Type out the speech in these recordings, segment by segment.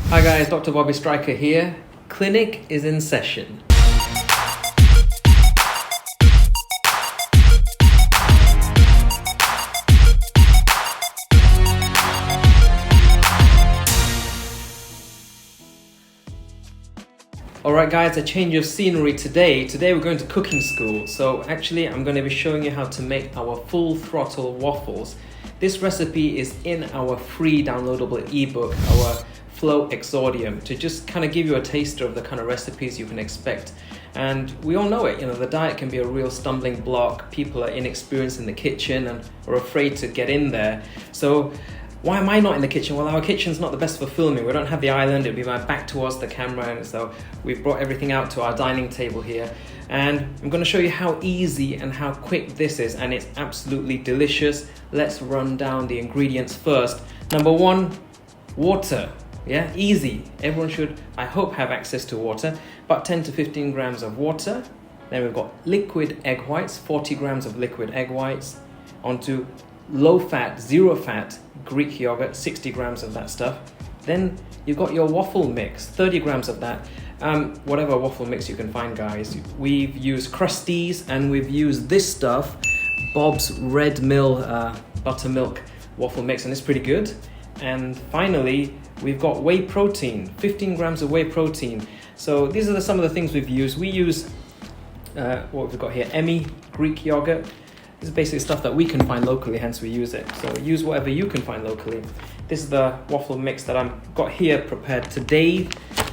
Hi guys, Dr. Bobby Striker here. Clinic is in session. Alright guys, a change of scenery today. Today we're going to cooking school. So actually I'm going to be showing you how to make our full throttle waffles. This recipe is in our free downloadable ebook, our Flow Exordium, to just kind of give you a taster of the kind of recipes you can expect. And we all know it, the diet can be a real stumbling block. People are inexperienced in the kitchen and are afraid to get in there. So why am I not in the kitchen? Well, our kitchen's not the best for filming. We don't have the island, it'll be my back towards the camera, and so we've brought everything out to our dining table here. And I'm going to show you how easy and how quick this is, and it's absolutely delicious. Let's run down the ingredients first. Number one, water. Yeah, easy. Everyone should, I hope, have access to water. About 10 to 15 grams of water. Then we've got liquid egg whites, 40 grams of liquid egg whites. Onto low fat, zero fat Greek yogurt, 60 grams of that stuff. Then you've got your waffle mix, 30 grams of that. Whatever waffle mix you can find, guys. We've used Krusteaz and we've used this stuff, Bob's Red Mill buttermilk waffle mix, and it's pretty good. And finally, we've got whey protein, 15 grams of whey protein. So these are some of the things we've used. We use, what we've got here, Emmy Greek yogurt. This is basically stuff that we can find locally, hence we use it. So use whatever you can find locally. This is the waffle mix that I've got here prepared today.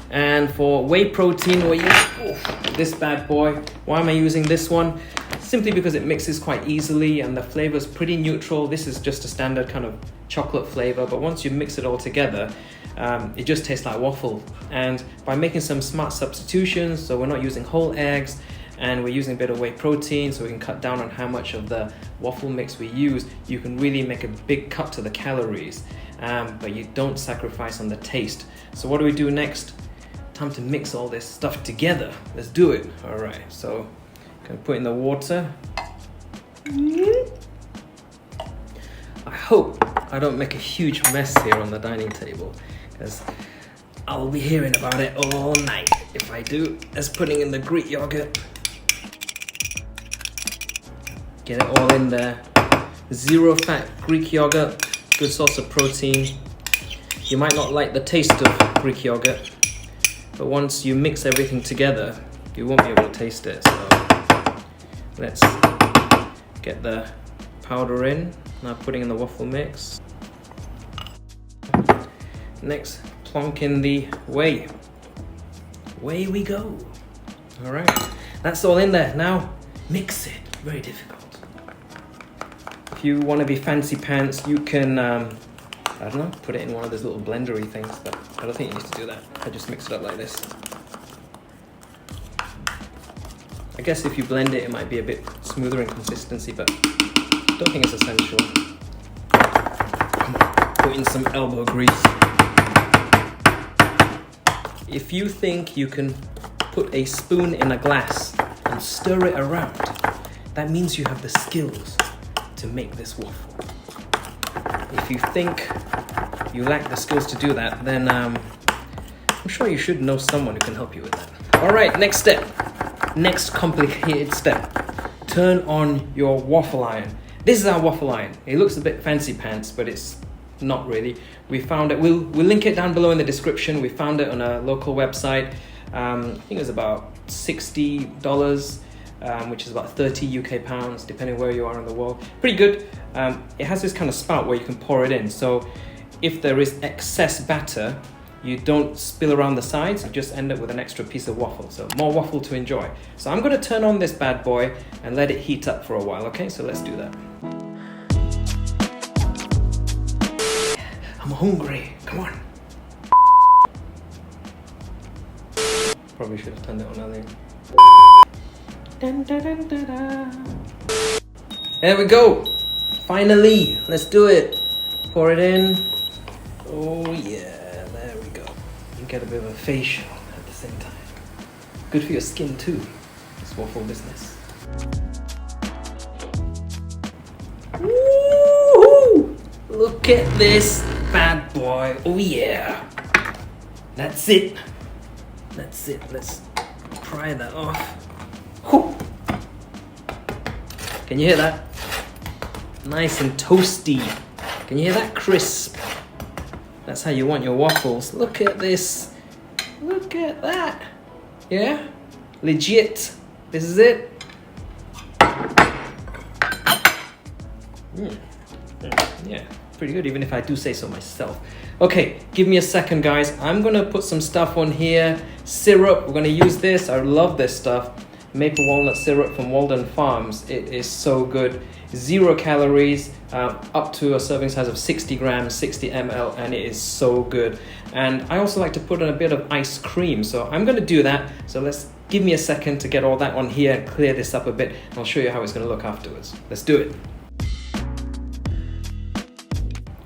And for whey protein, we use this bad boy. Why am I using this one? Simply because it mixes quite easily and the flavor is pretty neutral. This is just a standard kind of chocolate flavor, but once you mix it all together, it just tastes like waffle. And by making some smart substitutions, so we're not using whole eggs, and we're using a bit of whey protein, so we can cut down on how much of the waffle mix we use, you can really make a big cut to the calories, but you don't sacrifice on the taste. So what do we do next? Time to mix all this stuff together. Let's do it. All right, so I'm gonna put in the water. I hope I don't make a huge mess here on the dining table, because I'll be hearing about it all night if I do. Let's putting in the Greek yogurt. Get it all in there. Zero fat Greek yogurt, good source of protein. You might not like the taste of Greek yogurt, but once you mix everything together, you won't be able to taste it. So let's get the powder in. Now putting in the waffle mix. Next, plonk in the whey. Away we go. All right, that's all in there. Now mix it. Very difficult. If you want to be fancy pants, you can, I don't know, put it in one of those little blendery things, but I don't think you need to do that. I just mix it up like this. I guess if you blend it, it might be a bit smoother in consistency, but I don't think it's essential. Come on, put in some elbow grease. If you think you can put a spoon in a glass and stir it around, that means you have the skills to make this waffle. If you think you lack the skills to do that, then I'm sure you should know someone who can help you with that. All right, next step. Next complicated step. Turn on your waffle iron. This is our waffle iron. It looks a bit fancy pants, but it's not really. We found it, we'll link it down below in the description. We found it on a local website. I think it was about $60, which is about 30 UK pounds, depending where you are in the world. Pretty good. It has this kind of spout where you can pour it in. So if there is excess batter, you don't spill around the sides, you just end up with an extra piece of waffle. So more waffle to enjoy. So I'm gonna turn on this bad boy and let it heat up for a while, okay? So let's do that. I'm hungry, come on. Probably should have turned it on earlier. Dun, dun, dun, dun, dun. There we go. Finally, let's do it. Pour it in. Oh yeah, there we go. You get a bit of a facial at the same time. Good for your skin too, this waffle business. Woo-hoo! Look at this bad boy. Oh yeah. That's it. That's it. Let's pry that off. Whew. Can you hear that? Nice and toasty. Can you hear that? Crisp. That's how you want your waffles. Look at this. Look at that. Yeah? Legit. This is it. Yeah, pretty good, even if I do say so myself. Okay, give me a second, guys. I'm gonna put some stuff on here. Syrup, we're gonna use this. I love this stuff. Maple walnut syrup from Walden Farms. It is so good. 0 calories, up to a serving size of 60 grams, 60 ml, and it is so good. And I also like to put in a bit of ice cream, so I'm gonna do that. So give me a second to get all that on here and clear this up a bit, and I'll show you how it's gonna look afterwards. Let's do it.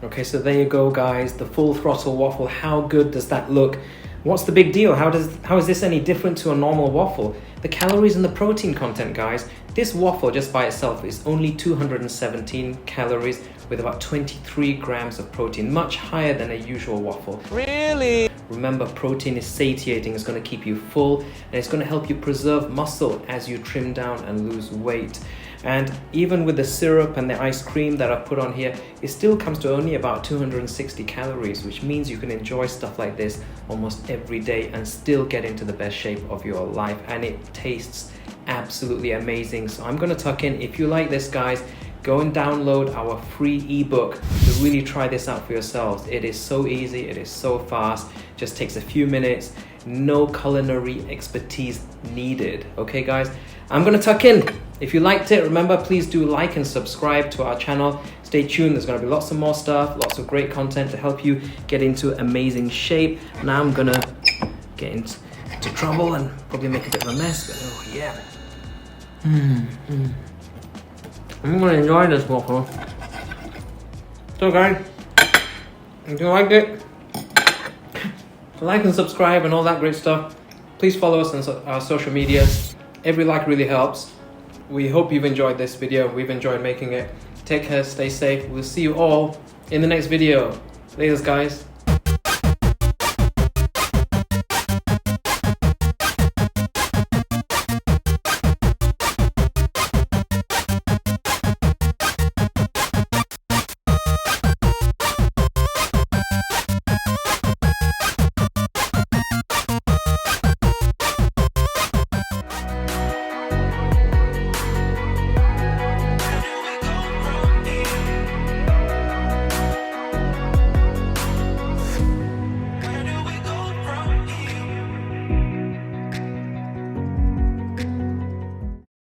Okay, so there you go, guys, the Full Throttle waffle. How good does that look? What's the big deal? How is this any different to a normal waffle? The calories and the protein content, guys. This waffle just by itself is only 217 calories with about 23 grams of protein, much higher than a usual waffle. Really? Remember, protein is satiating, it's going to keep you full, and it's going to help you preserve muscle as you trim down and lose weight. And even with the syrup and the ice cream that I've put on here, it still comes to only about 260 calories, which means you can enjoy stuff like this almost every day and still get into the best shape of your life. And it tastes absolutely amazing. So I'm going to tuck in. If you like this, guys, go and download our free ebook to really try this out for yourselves. It is so easy, it is so fast, just takes a few minutes, no culinary expertise needed. Okay, guys, I'm gonna tuck in. If you liked it, remember, please do like and subscribe to our channel. Stay tuned, there's gonna be lots of more stuff, lots of great content to help you get into amazing shape. Now I'm gonna get into trouble and probably make a bit of a mess, but oh yeah. I'm gonna enjoy this waffle. So guys, if you liked it, like and subscribe and all that great stuff. Please follow us on our social medias. Every like really helps. We hope you've enjoyed this video. We've enjoyed making it. Take care, stay safe. We'll see you all in the next video. Later, guys.